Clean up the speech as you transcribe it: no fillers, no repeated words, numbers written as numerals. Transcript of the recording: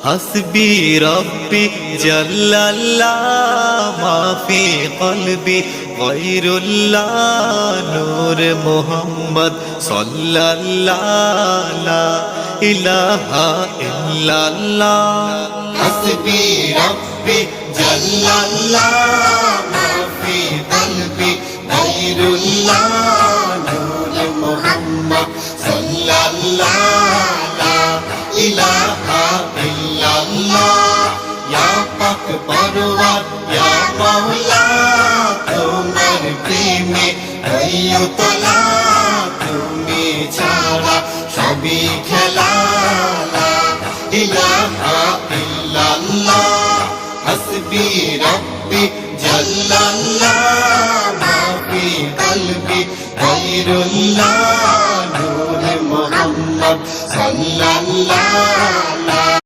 حسبي ربي جل الله ما في قلبي غير الله نور محمد صلى الله لا إله إلا الله حسبي ربي جل الله ما في قلبي غير الله نور محمد صلى الله لا إله إلا الله يا পাক পরওয়ার ইয়া মাওলা তোমার প্রেমে হইও তোলা তুমি ছাড়া সবই খেলা লা ইলাহা ইল্লাল্লাহ হাসবি রব্বি জাল্লাল্লাহ মা ফি কলবি গায়রুল্লাহ নূর মুহাম্মদ সাল্লাল্লাহ